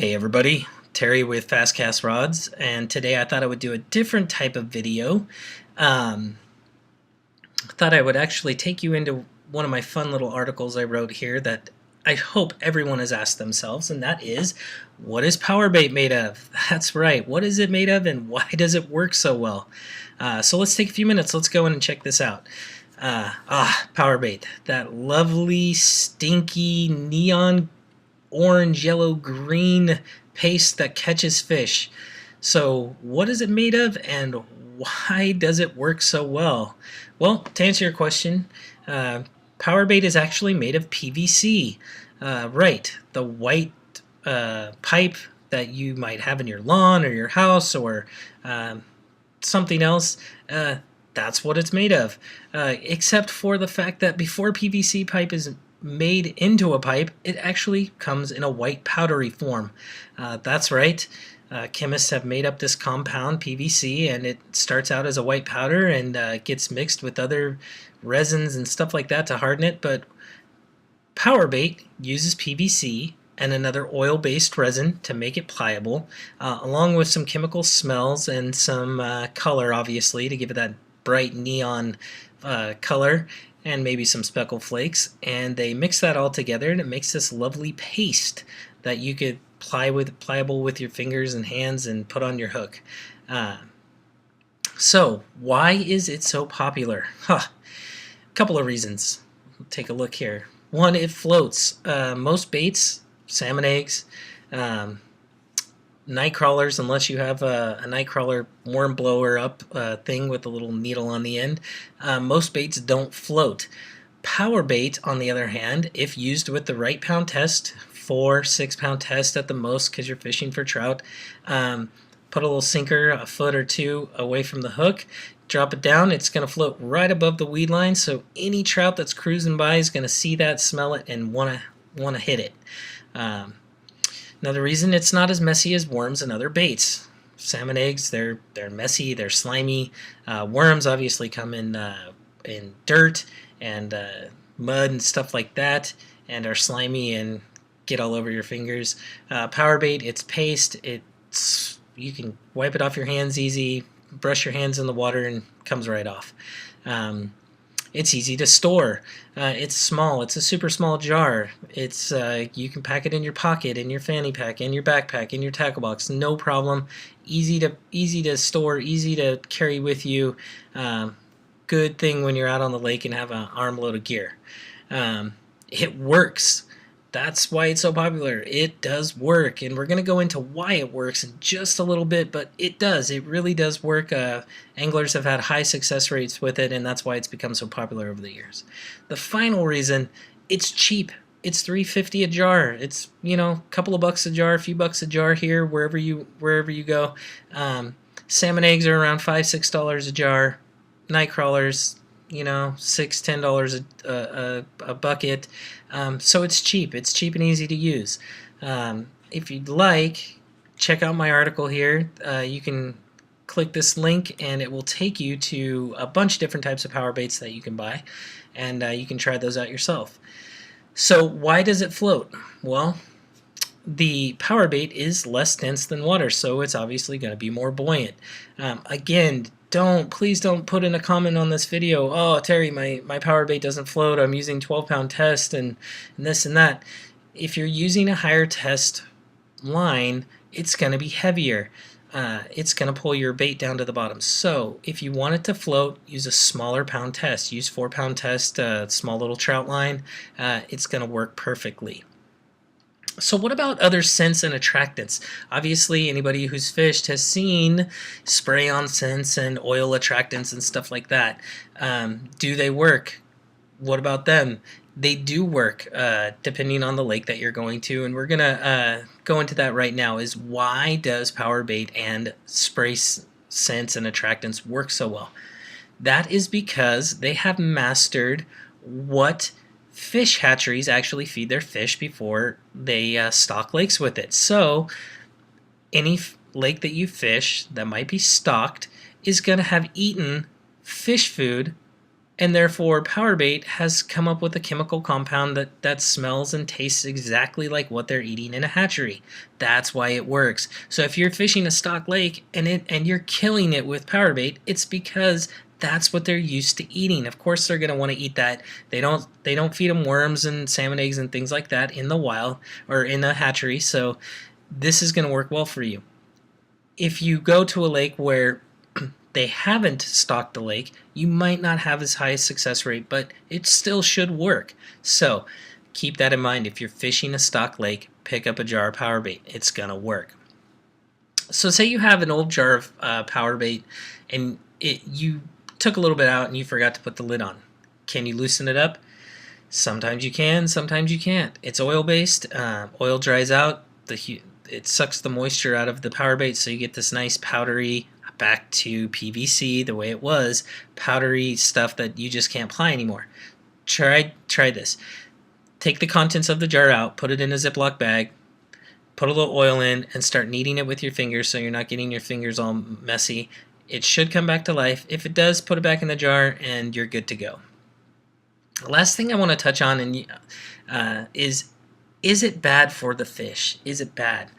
Hey everybody, Terry with Fast Cast Rods, and today I thought I would do a different type of video. I thought I would actually take you into one of my fun little articles I wrote here that I hope everyone has asked themselves, and that is, what is PowerBait made of? That's right, what is it made of and why does it work so well? So let's take a few minutes, let's go in and check this out. PowerBait, that lovely, stinky, neon orange, yellow, green paste that catches fish. So what is it made of and why does it work so well? Well, to answer your question, PowerBait is actually made of PVC. Right, the white pipe that you might have in your lawn or your house or something else. That's what it's made of, except for the fact that before PVC pipe is made into a pipe, it actually comes in a white powdery form. That's right. Chemists have made up this compound, PVC, and it starts out as a white powder and gets mixed with other resins and stuff like that to harden it. But PowerBait uses PVC and another oil-based resin to make it pliable, along with some chemical smells and some color, obviously, to give it that bright neon color, and maybe some speckle flakes, and they mix that all together and it makes this lovely paste that you could pliable with your fingers and hands and put on your hook. So why is it so popular? A couple of reasons. Take a look here. One, it floats. Most baits, salmon eggs, night crawlers, unless you have a night crawler worm blower up thing with a little needle on the end, most baits don't float. PowerBait, on the other hand, if used with the right pound test, 4-6 pound test at the most because you're fishing for trout, put a little sinker a foot or two away from the hook, drop it down, it's going to float right above the weed line, so any trout that's cruising by is going to see that, smell it, and want to hit it. Another reason, it's not as messy as worms and other baits. Salmon eggs, they're messy, they're slimy. Worms obviously come in dirt and mud and stuff like that, and are slimy and get all over your fingers. PowerBait, it's paste. You can wipe it off your hands easy, brush your hands in the water, and it comes right off. It's easy to store. It's small. It's a super small jar. It's you can pack it in your pocket, in your fanny pack, in your backpack, in your tackle box. No problem. Easy to store. Easy to carry with you. Good thing when you're out on the lake and have an armload of gear. It works. That's why it's so popular. It does work, and we're going to go into why it works in just a little bit, but it does. It really does work. Anglers have had high success rates with it, and that's why it's become so popular over the years. The final reason, it's cheap. It's $3.50 a jar. It's, a couple of bucks a jar, a few bucks a jar here, wherever you go. Salmon eggs are around $5-6 a jar. Night crawlers, $6-10 a bucket. So it's cheap. It's cheap and easy to use. If you'd like, check out my article here. You can click this link and it will take you to a bunch of different types of power baits that you can buy, and you can try those out yourself. So why does it float? Well, the power bait is less dense than water, so it's obviously going to be more buoyant. Again, please don't put in a comment on this video, oh Terry, my power bait doesn't float, I'm using 12-pound test and this and that. If you're using a higher test line, it's going to be heavier. It's going to pull your bait down to the bottom. So if you want it to float, use a smaller pound test. Use 4-pound test, small little trout line. It's going to work perfectly. So what about other scents and attractants? Obviously, anybody who's fished has seen spray-on scents and oil attractants and stuff like that. Do they work? What about them? They do work, depending on the lake that you're going to, and we're going to go into that right now, is why does PowerBait and spray scents and attractants work so well? That is because they have mastered what fish hatcheries actually feed their fish before they stock lakes with it. So any lake that you fish that might be stocked is going to have eaten fish food And therefore, PowerBait has come up with a chemical compound that smells and tastes exactly like what they're eating in a hatchery. That's why it works. So if you're fishing a stock lake and you're killing it with PowerBait, it's because that's what they're used to eating. Of course, they're going to want to eat that. They don't feed them worms and salmon eggs and things like that in the wild or in a hatchery. So this is going to work well for you. If you go to a lake where they haven't stocked the lake, you might not have as high a success rate, but it still should work. So keep that in mind. If you're fishing a stock lake, pick up a jar of PowerBait. It's going to work. So say you have an old jar of PowerBait and you took a little bit out and you forgot to put the lid on. Can you loosen it up? Sometimes you can, sometimes you can't. It's oil-based. Oil dries out. It sucks the moisture out of the PowerBait, so you get this nice powdery, back to PVC the way it was, powdery stuff that you just can't apply anymore. Try this. Take the contents of the jar out, put it in a Ziploc bag, put a little oil in, and start kneading it with your fingers so you're not getting your fingers all messy. It should come back to life. If it does, put it back in the jar and you're good to go. The last thing I want to touch on is it bad for the fish? Is it bad?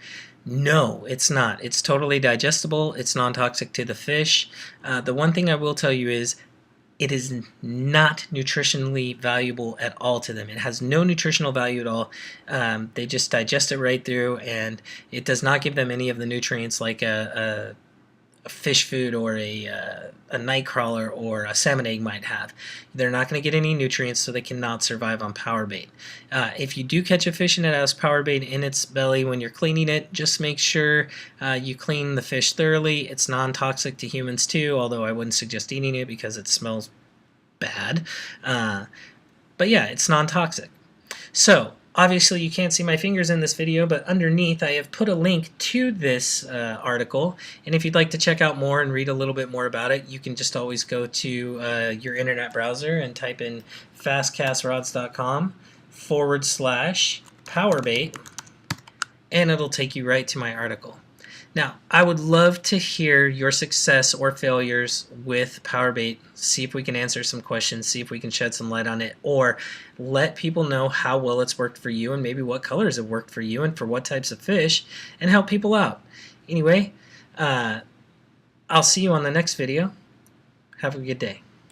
No, it's not. It's totally digestible. It's non-toxic to the fish. The one thing I will tell you is it is not nutritionally valuable at all to them. It has no nutritional value at all. They just digest it right through, and it does not give them any of the nutrients like a fish food or a night crawler or a salmon egg might have. They're not going to get any nutrients, so they cannot survive on PowerBait. If you do catch a fish and it has PowerBait in its belly when you're cleaning it, just make sure you clean the fish thoroughly. It's non-toxic to humans too, although I wouldn't suggest eating it because it smells bad. But yeah, it's non-toxic. So obviously you can't see my fingers in this video, but underneath I have put a link to this article, and if you'd like to check out more and read a little bit more about it, you can just always go to your internet browser and type in fastcastrods.com/PowerBait, and it'll take you right to my article. Now, I would love to hear your success or failures with PowerBait, see if we can answer some questions, see if we can shed some light on it, or let people know how well it's worked for you and maybe what colors have worked for you and for what types of fish, and help people out. Anyway, I'll see you on the next video. Have a good day.